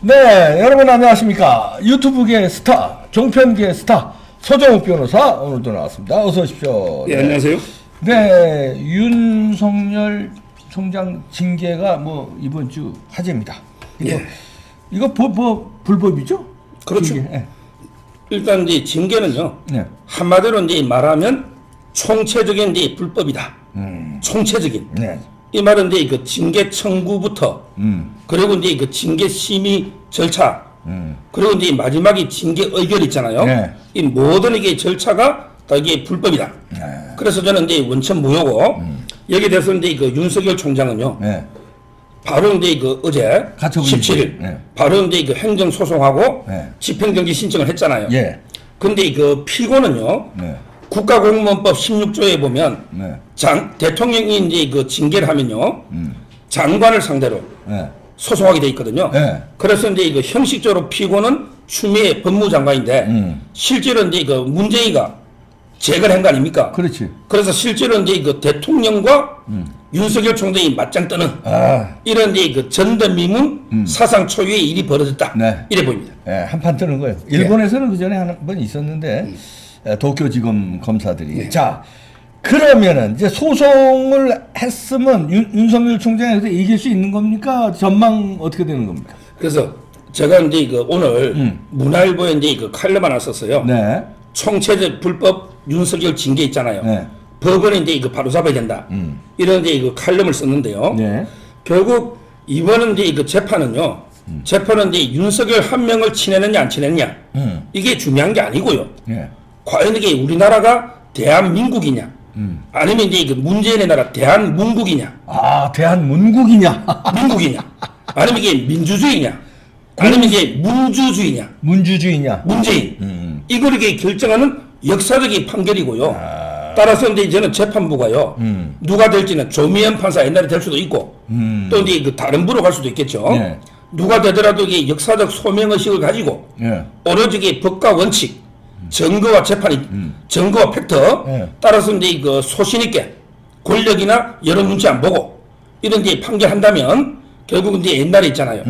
네, 여러분 안녕하십니까. 유튜브계 스타, 종편계 스타 서정욱 변호사 오늘도 나왔습니다. 어서 오십시오. 네, 안녕하세요. 네, 윤석열 총장 징계가 뭐 이번 주 화제입니다. 이거 불법이죠? 그렇죠. 징계. 네. 일단 이제 징계는요. 네. 한마디로 이제 말하면 총체적인 이제 불법이다. 총체적인. 네. 이 말은 이제 그 징계 청구부터 그리고 이제 그 징계 심의 절차 그리고 이제 마지막에 징계 의결 있잖아요. 네. 이 모든 이게 절차가 다 이게 불법이다. 네. 그래서 저는 이제 원천 무효고 여기에 대해서 이제 그 윤석열 총장은요. 네. 바로 이제 그 어제 가처분 17일 네. 바로 이제 그 행정 소송하고 네. 집행정지 신청을 했잖아요. 예. 근데 그 피고는요. 네. 국가공무원법 16조에 보면 네. 대통령이 이제 그 징계를 하면요. 장관을 상대로 네. 소송하게 돼 있거든요. 네. 그래서 이제 그 형식적으로 피고는 추미애 법무장관인데 실제로 이제 그 문재인이가 제거를 한 거 아닙니까? 그렇지. 그래서 실제로 이제 그 대통령과 윤석열 총장이 맞짱 뜨는 이런 이제 그 전대미문 사상 초유의 일이 벌어졌다. 네. 이래 보입니다. 네, 한판 뜨는 거예요. 일본에서는 그 전에 한 번 있었는데 도쿄지검 검사들이. 네. 자, 그러면은 이제 소송을 했으면 윤석열 총장에서 이길 수 있는 겁니까? 전망 어떻게 되는 겁니까? 그래서 제가 이제 그 오늘 문화일보에 이제 그 칼럼 하나 썼어요. 네. 총체적 불법 윤석열 징계 있잖아요. 네. 법원에 이제 이거 바로 잡아야 된다. 이런 이제 그 칼럼을 썼는데요. 네. 결국 이번은 이제 그 재판은요. 재판은 이제 윤석열 한 명을 치내느냐 안 치내느냐 이게 중요한 게 아니고요. 네. 과연 이게 우리나라가 대한민국이냐 아니면 이제 그 문재인의 나라 대한문국이냐 아, 대한문국이냐? 민국이냐 아니면 이게 민주주의냐 아니면 이게 문주주의냐 문주주의냐? 문재인 이걸 이게 결정하는 역사적인 판결이고요. 따라서 이제 저는 재판부가요 누가 될지는 조미연 판사 옛날에 될 수도 있고 또 이제 그 다른 부로 갈 수도 있겠죠. 네. 누가 되더라도 이게 역사적 소명의식을 가지고 네. 오로지 이게 법과 원칙 증거와 재판이 증거와 팩터 네. 따라서 이제 그 소신 있게 권력이나 여론 눈치 안 보고 이런 이제 판결한다면 결국은 이제 옛날에 있잖아요.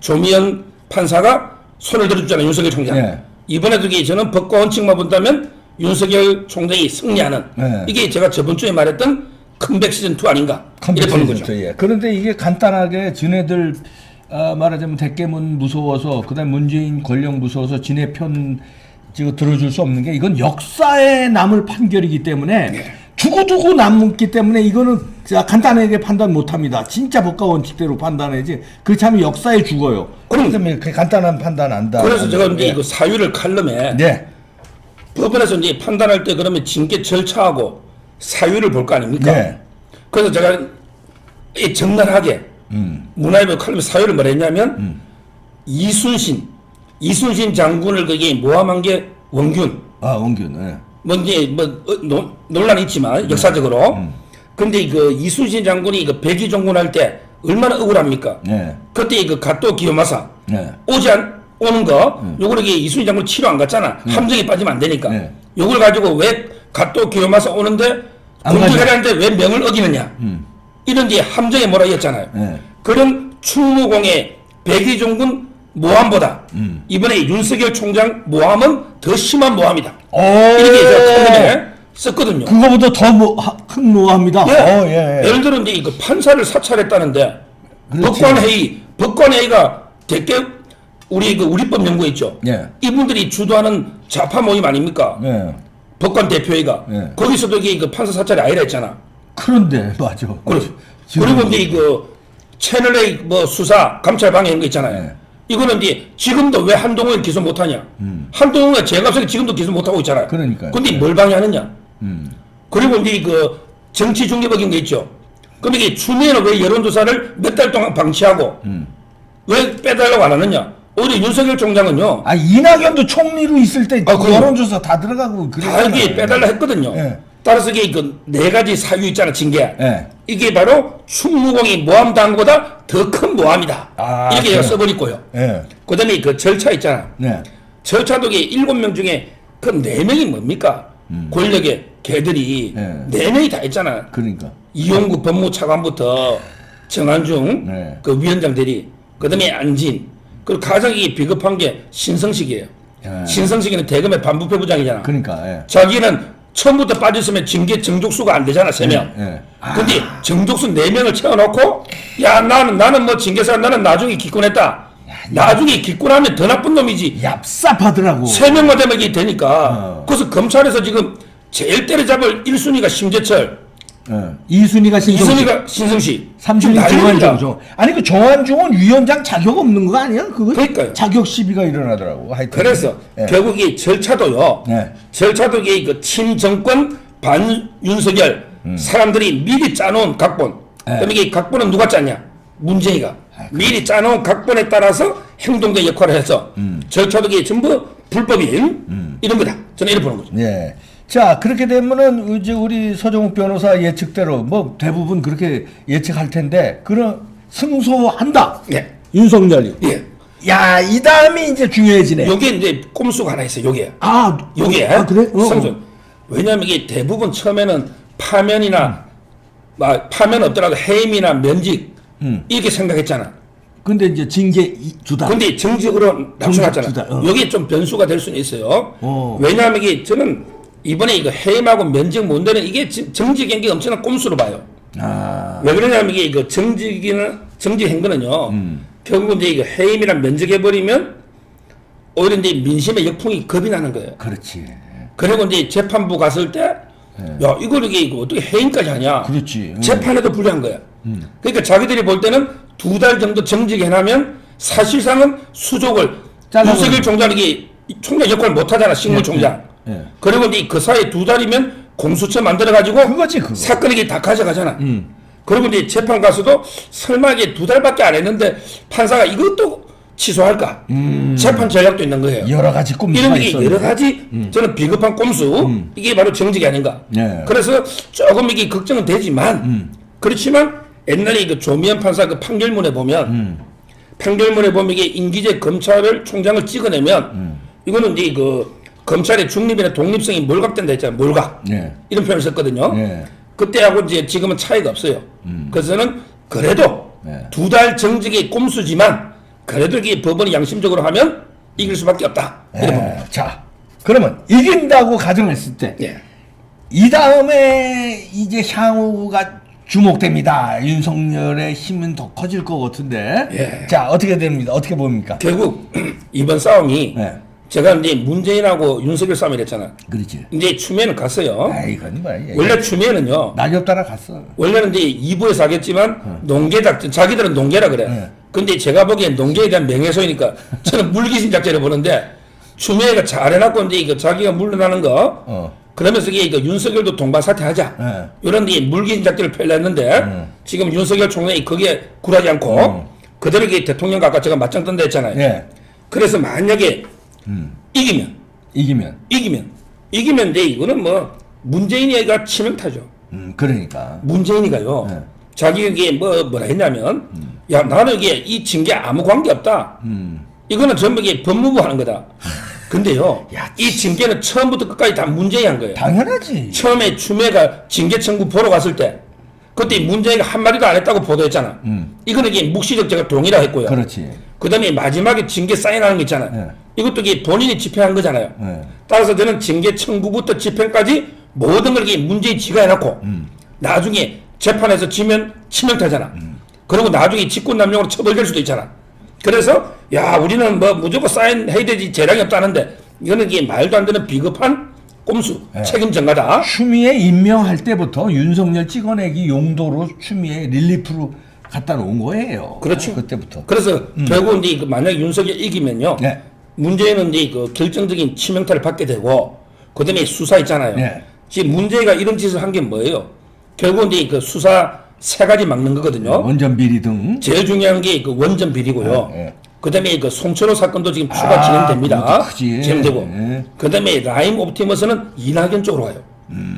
조미연 판사가 손을 들어주잖아요. 윤석열 총장. 네. 이번에도 이게 저는 법과 원칙만 본다면 윤석열 총장이 승리하는 네. 이게 제가 저번 주에 말했던 컴백 시즌 2 아닌가 이렇게 보는 거죠. 예. 그런데 이게 간단하게 지네들 말하자면 대깨문 무서워서 그다음 문재인 권력 무서워서 지네 편 지금 들어줄 수 없는 게 이건 역사에 남을 판결이기 때문에 두고두고 남기 때문에 이거는 간단하게 판단 못합니다. 진짜 법과 원칙대로 판단해야지 그렇지 않으면 역사에 죽어요. 그렇기 때문에 간단한 판단 안다. 그래서 제가 이제 그 사유를 칼럼에 네. 법원에서 이제 판단할 때 그러면 징계 절차하고 사유를 볼 거 아닙니까? 네. 그래서 제가 이 적나라하게 문화일보 칼럼에 사유를 뭐라 했냐면 이순신 장군을 거기에 모함한 게 원균. 아, 원균. 네. 뭐 이제 논란이 있지만 역사적으로. 근데 그 이순신 장군이 그 백의종군 할 때 얼마나 억울합니까? 네. 그때 그 가또 기요마사 네. 오는 거 요걸 이게 이순신 장군 치료 안 갔잖아. 함정에 빠지면 안 되니까. 네. 요걸 가지고 왜 가또 기요마사 오는데 공격하려는데 왜 명을 어기느냐. 이런 이제 함정에 몰아이었잖아요. 네. 그런 충무공의 백의종군 모함보다 이번에 윤석열 총장 모함은 더 심한 모함이다. 이렇게 제가 칼럼에 썼거든요. 그거보다 더 큰 모함이다. 예. 예. 예를 들어 이제 이거 판사를 사찰했다는데 그렇지. 법관회의가 대개 우리 그 우리법 연구회 있죠. 예. 이분들이 주도하는 좌파 모임 아닙니까? 예. 법관 대표회의가 예. 거기서도 이게 그 판사 사찰이 아니라 했잖아. 그런데 맞아. 그리고 이제 그 채널A 뭐 수사 감찰 방해 이런 거 있잖아요. 예. 이거는 이제 지금도 왜 한동훈을 기소 못하냐? 한동훈이 제값에 지금도 기소 못하고 있잖아요. 그러니까요. 근데 뭘 방해하느냐? 그리고 이제 그 정치 중립적인 게 있죠. 근데 이게 추미애는 왜 여론조사를 몇 달 동안 방치하고 왜 빼달라고 안 하느냐? 오히려 윤석열 총장은요. 아, 이낙연도 총리로 있을 때 그럼. 여론조사 다 들어가고 다 이게 빼달라 했거든요. 예. 따라서 이게 그 네 가지 사유 있잖아, 징계. 예. 이게 바로 충무공이 모함당한 것보다 더 큰 모함이다. 아, 이렇게 그래요? 제가 써버렸고요. 예. 그 다음에 그 절차 있잖아. 네. 절차도 이게 7명 중에 그 4명이 뭡니까? 권력의 개들이 네. 4명이 다 있잖아. 그러니까. 이용구 법무차관부터 정한중 네. 그 위원장 대리, 그 다음에 안진, 그리고 가장 이 비겁한 게 신성식이에요. 예. 신성식이는 대검의 반부패 부장이잖아. 그러니까 예. 자기는 처음부터 빠졌으면 징계 정족수가 안 되잖아, 3명. 예. 근데 정족수 4명을 채워놓고, 야, 나는 뭐 징계사, 나는 나중에 기권했다. 나중에 기권하면 더 나쁜 놈이지. 얍삽하더라고. 3명만 되면 이게 되니까. 그래서 검찰에서 지금 제일 때려잡을 1순위가 심재철, 2순위가 신성식, 2순위가 신성식, 3순위 정한중. 아니 그 정한중은 위원장 자격 없는 거 아니야? 그거 그러니까요. 자격 시비가 일어나더라고. 하여튼. 그래서 예. 결국 이 절차도요. 예. 절차도 이게 그 친정권 반 윤석열 사람들이 미리 짜놓은 각본. 그럼 이게 각본은 누가 짰냐? 문재인이가 미리 짜놓은 각본에 따라서 행동의 역할을 해서 절차도 이게 전부 불법인 이런 거다. 저는 이렇게 보는 거죠. 예. 자, 그렇게 되면은 이제 우리 서정욱 변호사 예측대로 뭐 대부분 그렇게 예측할 텐데 그런 승소한다. 예. 윤석열이. 예. 야, 이 다음이 이제 중요해지네. 요게 이제 꼼수가 하나 있어요. 요게. 아, 요게. 그래? 상선. 왜냐하면 이게 대부분 처음에는 파면이나 파면 없더라도 해임이나 면직 이렇게 생각했잖아. 근데 이제 징계 주다. 근데 정직으로 낮춰놨잖아. 주다. 여기 좀 변수가 될 수는 있어요. 왜냐하면 이게 저는 이번에 이거 해임하고 면직 문제는 이게 정직 행위가 엄청난 꼼수로 봐요. 아. 왜 그러냐면 이게 이거 정직 행위는요. 결국 이제 이거 해임이랑 면직해버리면 오히려 이제 민심의 역풍이 겁이 나는 거예요. 그렇지. 그리고 이제 재판부 갔을 때, 야, 이거 어떻게 해임까지 하냐. 그렇지. 재판에도 불리한 거야. 그러니까 자기들이 볼 때는 2달 정도 정직해놓으면 사실상은 수족을 윤석열 총장이 총장 역할을 못 하잖아, 식물총장. 그리고 이제 그 사이에 2달이면 공수처 만들어가지고 그거지, 그거. 사건 이게 다 가져가잖아. 그리고 이제 재판 가서도 설마 이게 2달밖에 안 했는데 판사가 이것도 취소할까? 재판 전략도 있는 거예요. 여러 가지 꼼수가 이런 게 있었는데. 여러 가지 저는 비겁한 꼼수 이게 바로 정직이 아닌가. 네. 그래서 조금 이게 걱정은 되지만 그렇지만 옛날에 그 조미연 판사 그 판결문에 보면 이게 임기제 검찰을 총장을 찍어내면 이거는 이제 그 검찰의 중립이나 독립성이 몰각된다 했잖아요. 몰각. 네. 이런 표현을 썼거든요. 네. 그때하고 이제 지금은 차이가 없어요. 그래서 저는 그래도 네. 2달 정직의 꼼수지만 그래도 이게 법원이 양심적으로 하면 이길 수밖에 없다. 이렇게 봅니다. 자, 그러면 이긴다고 가정했을 때, 예. 이 다음에 이제 향후가 주목됩니다. 윤석열의 힘은 더 커질 것 같은데. 예. 자, 어떻게 됩니다? 어떻게 봅니까? 결국 이번 싸움이 네. 제가 이제 문재인하고 윤석열 싸움을 했잖아. 그렇지. 이제 추미애는 갔어요. 아, 이건 뭐야. 원래 추미애는요. 낙엽 따라 갔어. 원래는 이제 2부에서 하겠지만 농계 작전, 자기들은 농계라 그래. 근데 제가 보기엔 농계에 대한 명예소이니까 저는 물귀신 작전을 보는데 추미애가 잘해놨고 이제 이거 자기가 물러나는 거 그러면서 이게 윤석열도 동반 사퇴하자. 이런 이 물귀신 작전을 펼쳤는데 지금 윤석열 총장이 거기에 굴하지 않고 그대로 이게 대통령과 아까 제가 맞짱 뜬다 했잖아요. 예. 그래서 만약에 이기면. 이기면 이거는 뭐 문재인이가 치명타죠. 그러니까. 문재인이가요. 자기에게 뭐라 했냐면 야 나는 이게 이 징계 아무 관계 없다. 이거는 전부 이게 법무부 하는 거다. 근데요. 야, 이 징계는 처음부터 끝까지 다 문재인이 한 거예요. 당연하지. 처음에 추미애가 징계 청구 보러 갔을 때 그때 문재인이 한마디도 안 했다고 보도했잖아. 이거는 이게 묵시적 제가 동의라 했고요. 그렇지. 그 다음에 마지막에 징계 사인하는 거 있잖아요. 이것도 이게 본인이 집행한 거잖아요. 따라서 저는 징계 청구부터 집행까지 모든 걸 이게 문재인 지가 해놓고 나중에 재판에서 지면 치명타잖아. 그리고 나중에 직권남용으로 처벌될 수도 있잖아. 그래서 야 우리는 뭐 무조건 사인해야 되지 재량이 없다는데 이거는 이게 말도 안 되는 비겁한 꼼수 책임 전가다. 추미애 임명할 때부터 윤석열 찍어내기 용도로 추미애 릴리프로 갖다 놓은 거예요. 그렇죠. 그때부터. 그래서 결국 이제 만약에 윤석열 이기면요. 네. 문재인은 이제 그 결정적인 치명타를 받게 되고 그다음에 수사 있잖아요. 네. 지금 문재인가 이런 짓을 한 게 뭐예요? 결국 이제 그 수사 3가지 막는 거거든요. 원전 비리 등. 제일 중요한 게 그 원전 비리고요. 그다음에 그 송철호 사건도 지금 추가 진행됩니다. 그것도 크지. 진행되고. 그다음에 라임 옵티머스는 이낙연 쪽으로 가요.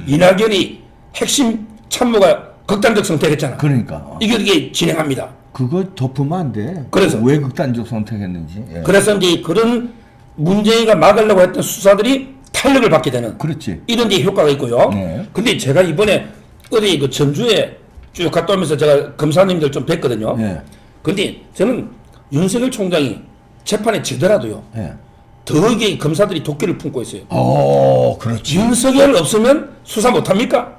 이낙연이 핵심 참모가 극단적 선택했잖아. 그러니까. 이게 진행합니다. 그거 덮으면 안 돼. 그래서 왜 극단적 선택했는지. 예. 그래서 이제 그런 문재인이가 막으려고 했던 수사들이 탄력을 받게 되는. 그렇지. 이런 데 효과가 있고요. 네. 근데 제가 이번에 어디 그 전주에 쭉 갔다 오면서 제가 검사님들 좀 뵀거든요. 네. 근데 저는 윤석열 총장이 재판에 지더라도요. 예. 더 이게 검사들이 도끼를 품고 있어요. 그렇지. 윤석열 없으면 수사 못합니까?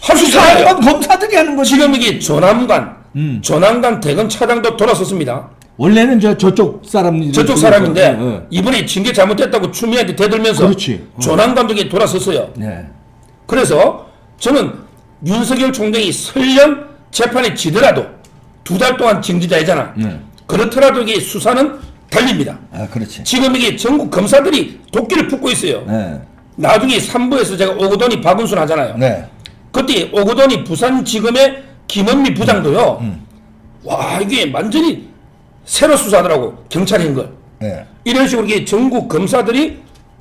할 수 수사한 있잖아요. 건 검사들이 하는 거지. 지금 이게 조남관 대검 차장도 돌아섰습니다. 원래는 저쪽 사람 저쪽 사람인데 이번에 징계 잘못됐다고 추미애한테 대들면서 그렇지. 조남관도 이게 돌아섰어요. 네. 그래서 저는 윤석열 총장이 설령 재판에 지더라도 2달 동안 징계자이잖아. 그렇더라도 이게 수사는 달립니다. 그렇지. 지금 이게 전국 검사들이 도끼를 품고 있어요. 네. 나중에 3부에서 제가 오거돈이 박은순 하잖아요. 네. 그때 오거돈이 부산지검의 김은미 부장도요. 와 이게 완전히 새로 수사하더라고 경찰이 한 걸. 네. 이런 식으로 이게 전국 검사들이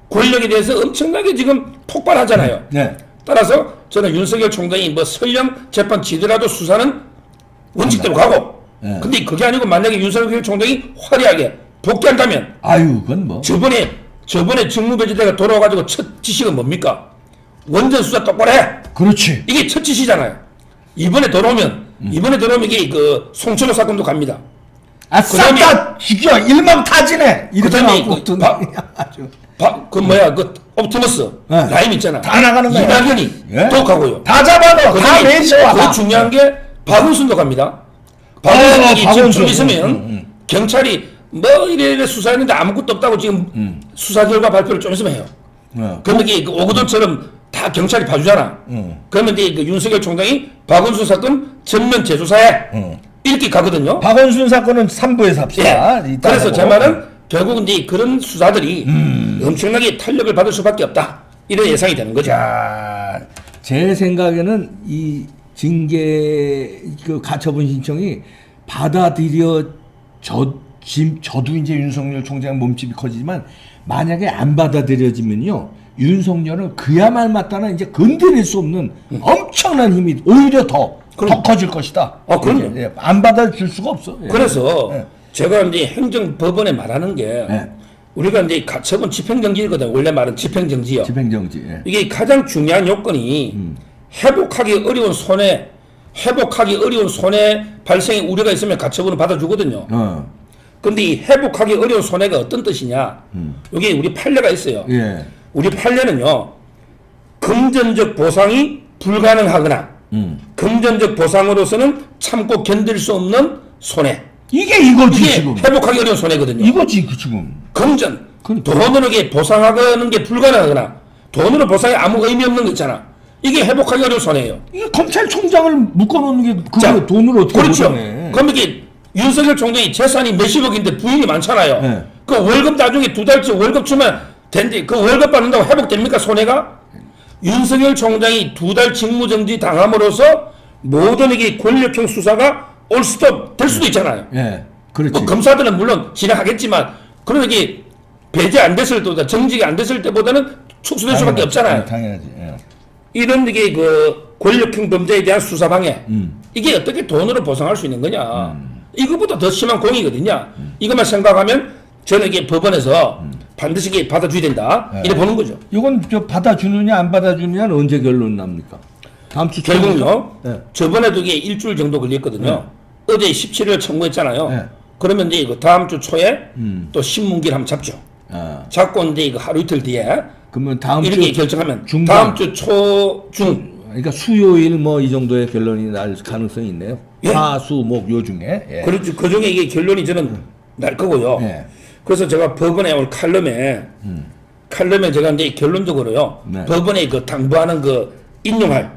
권력에 대해서 엄청나게 지금 폭발하잖아요. 네. 따라서 저는 윤석열 총장이 뭐 설령 재판 지더라도 수사는 원칙대로 가고. 네. 근데 그게 아니고 만약에 윤석열 총장이 화려하게 복귀한다면. 그건 뭐. 저번에 직무배제대가 돌아와가지고 첫 지시가 뭡니까? 원전 수사 똑바로 해. 그렇지. 이게 첫 지시잖아요. 이번에 돌아오면 이게 그 송철호 사건도 갑니다. 싹 다 죽여. 일망타진해. 그다음에 아주. 그 옵티머스 네. 라임 있잖아. 다 나가는 거야. 이낙연이 예? 또 가고요. 다 잡아넣어. 다 매셔. 더 중요한 게 박은순도 갑니다. 박은순이 지금 좀 있으면 경찰이 뭐 이래 수사했는데 아무것도 없다고 지금 수사 결과 발표를 좀 있으면 해요. 그러면 이게 그 오거돈처럼 다 경찰이 봐주잖아. 그러면 이제 그 윤석열 총장이 박은순 사건 전면 재조사해. 이렇게 가거든요. 박원순 사건은 3부에서 합시다. 예. 그래서 제 말은 결국은 이제 그런 수사들이 엄청나게 탄력을 받을 수밖에 없다. 이런 예상이 되는 거죠. 자, 제 생각에는 이 징계 그 가처분 신청이 저도 이제 윤석열 총장 몸집이 커지지만 만약에 안 받아들여지면요. 윤석열은 그야말 맞다나 이제 건드릴 수 없는 엄청난 힘이 오히려 더 커질 것이다. 그럼요. 예, 안 받아줄 수가 없어. 예. 그래서 제가 이제 행정법원에 말하는 게 우리가 이제 가처분 집행정지거든. 원래 말은 집행정지요. 집행정지. 예. 이게 가장 중요한 요건이 회복하기 어려운 손해 발생의 우려가 있으면 가처분을 받아주거든요. 근데 이 회복하기 어려운 손해가 어떤 뜻이냐? 여기 우리 판례가 있어요. 예. 우리 판례는요. 금전적 보상이 불가능하거나 금전적 보상으로서는 참고 견딜 수 없는 손해. 이거지 이게 지금. 회복하기 어려운 손해거든요. 이거지 지금. 금전. 그러니까. 돈으로 이게 보상하는 게 불가능하거나 돈으로 보상이 아무 의미 없는 거 있잖아. 이게 회복하기 어려운 손해예요. 이게 검찰총장을 묶어놓는 게 그거 돈을 어떻게 그렇죠. 보장해? 그럼 이게 윤석열 총장이 재산이 몇십억인데 부인이 많잖아요. 네. 그 월급 나중에 2달째 월급 주면 된대. 그 월급 받는다고 회복됩니까 손해가? 윤석열 총장이 2달 직무정지 당함으로써 모든 이게 권력형 수사가 올 수도 될 수도 있잖아요. 예, 그렇지. 뭐 검사들은 물론 진행하겠지만 그런 이게 배제 안 됐을 때보다 정직이 안 됐을 때보다는 축소될 수밖에 없잖아요. 당연하지. 예. 이런 이게 그 권력형 범죄에 대한 수사 방해 이게 어떻게 돈으로 보상할 수 있는 거냐? 이거보다 더 심한 공이거든요. 이것만 생각하면 저는 이게 법원에서 반드시 이게 받아줘야 된다. 이래 보는 거죠. 이건 받아주느냐 안 받아주느냐는 언제 결론 납니까? 다음 주 결국은요. 네. 저번에도 이게 일주일 정도 걸렸거든요. 어제 17일 청구했잖아요. 네. 그러면 이제 그 다음 주 초에 또 신문기를 한번 잡죠. 잡고 이제 이거 하루 이틀 뒤에 그러면 다음 이렇게 주 결정하면 중간. 다음 주 중. 그러니까 수요일 뭐 이 정도의 결론이 날 가능성이 있네요. 예. 화, 수, 목 요 중에. 예. 그렇죠. 그 중에 이게 결론이 저는 날 거고요. 예. 그래서 제가 법원에 오늘 칼럼에 제가 이제 결론적으로요. 네. 법원에 그 당부하는 그 인용할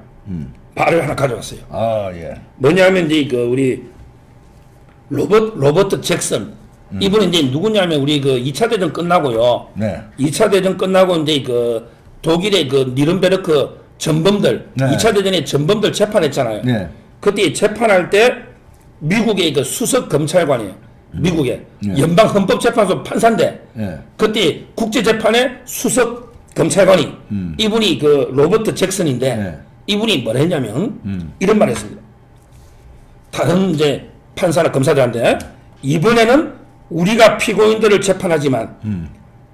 말을 하나 가져왔어요. 예. 뭐냐면 이제 그 우리 로버트 잭슨 이분은 이제 누구냐면 우리 그 2차 대전 끝나고요. 네. 2차 대전 끝나고 이제 그 독일의 그 니른베르크 전범들 네. 2차 대전에 전범들 재판했잖아요. 네. 그때 재판할 때 미국의 그 수석 검찰관이에요. 미국의 연방 헌법재판소 판사인데 그때 국제 재판의 수석 검찰관이 이분이 그 로버트 잭슨인데 이분이 뭐라 했냐면 이런 말을 했습니다. 다른 이제 판사나 검사들한테 이번에는 우리가 피고인들을 재판하지만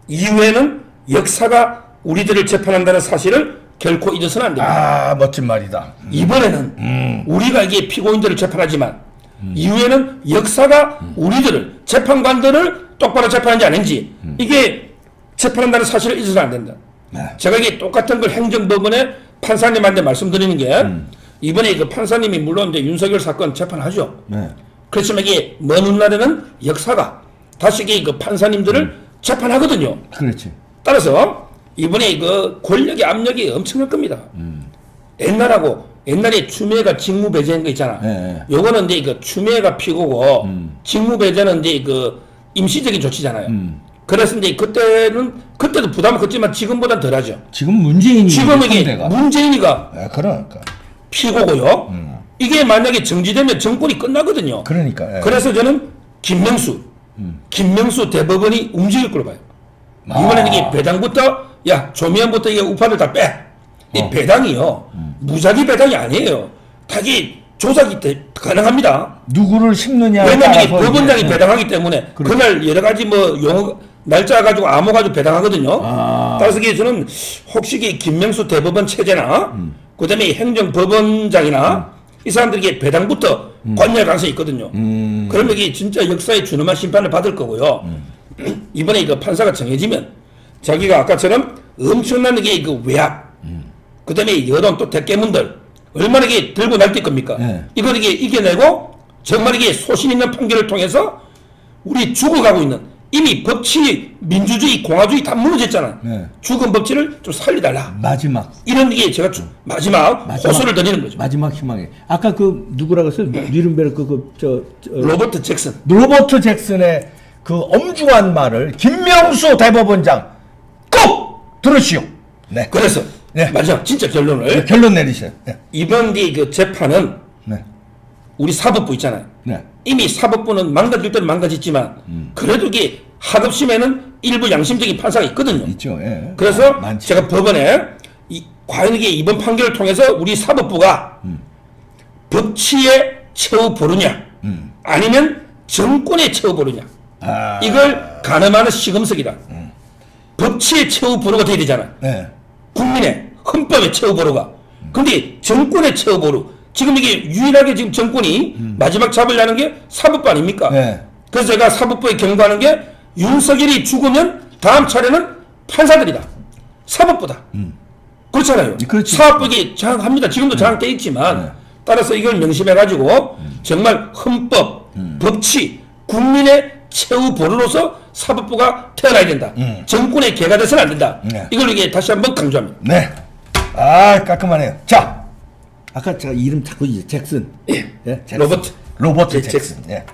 이후에는 역사가 우리들을 재판한다는 사실을 결코 잊어서는 안 됩니다. 멋진 말이다. 이번에는 우리가 이게 피고인들을 재판하지만 이후에는 역사가 우리들을 재판관들을 똑바로 재판한지 안 했는지 이게 재판한다는 사실을 잊어서는 안 된다. 네. 제가 이게 똑같은 걸 행정법원의 판사님한테 말씀드리는 게 이번에 그 판사님이 물론 이제 윤석열 사건 재판하죠. 네. 그렇지만 이게 먼 훗날에는 역사가 다시 이게 그 판사님들을 재판하거든요. 그렇지. 따라서 이번에 그 권력의 압력이 엄청날 겁니다. 옛날에 추미애가 직무배제한 거 있잖아. 네. 요거는 이제 그 추미애가 피고고 직무배제는 이제 그 임시적인 조치잖아요. 그래서 이제 그때도 부담은 컸지만 지금보단 덜하죠. 지금 문재인이 지금 이게 상대가. 문재인이가 그러니까. 피고고요. 이게 만약에 정지되면 정권이 끝나거든요. 그러니까. 예. 그래서 저는 김명수 대법원이 움직일 걸로 봐요. 이번에는 이게 배당부터 조미연부터 이게 우파를 다 빼. 이 배당이요. 무작위 배당이 아니에요. 타기 조작이 가능합니다. 누구를 심느냐에 왜냐면 이게 따라서 법원장이 이제, 배당하기 때문에 그렇죠. 그날 여러 가지 뭐 용어 날짜 가지고 암호 가지고 배당하거든요. 따라서 이게 저는 혹시 이 김명수 대법원 체제나 그다음에 행정법원장이나 이 사람들에게 배당부터 관여할 가능성이 있거든요. 그러면 이게 진짜 역사의 준엄한 심판을 받을 거고요. 이번에 그 판사가 정해지면 자기가 아까처럼 엄청난 게 그 외압, 그다음에 여론 또 대깨문들 얼마나 이게 들고 날뛸 겁니까? 네. 이걸 이게 이겨내고 정말 이게 소신 있는 판결을 통해서 우리 죽어가고 있는 이미 법치, 민주주의, 공화주의 다 무너졌잖아. 네. 죽은 법치를 좀 살리달라. 마지막 이런 게 제가 마지막 호소를 드리는 거죠. 마지막 희망이. 아까 그 누구라고 했어요? 뉘른베르크 로버트 잭슨. 로버트 잭슨의 그 엄중한 말을 김명수 대법원장 꼭 들으시오. 네. 그래서 네. 마지막 진짜 결론을 네, 결론 내리세요. 네. 이번 그 재판은 네. 우리 사법부 있잖아요. 네. 이미 사법부는 망가질 때는 망가졌지만 그래도 이게 하급심에는 일부 양심적인 판사가 있거든요. 있죠. 예. 그래서 많지. 제가 법원에 과연 이게 이번 판결을 통해서 우리 사법부가 법치의 최후 보루냐 아니면 정권의 최후 보루냐 이걸 가늠하는 시금석이다. 법치의 최후 보루가 돼야 되잖아. 네. 국민의 헌법의 최후 보루가. 근데 정권의 최후 보루. 지금 이게 유일하게 지금 정권이 마지막 잡으려는 게 사법부 아닙니까? 네. 그래서 제가 사법부에 경고하는 게 윤석열이 죽으면 다음 차례는 판사들이다. 사법부다. 그렇잖아요. 그렇지. 사법부에 장악합니다. 지금도 장악되어 있지만 따라서 이걸 명심해가지고 정말 헌법, 법치, 국민의 최후 보루로서 사법부가 태어나야 된다. 정권의 개가 돼서는 안 된다. 네. 이걸 이게 다시 한번 강조합니다. 네. 아, 깔끔하네요. 자, 아까 제가 이름 자꾸 잭슨. 예. 예? 잭슨. 로버트 로버트 잭슨. 잭슨. 예.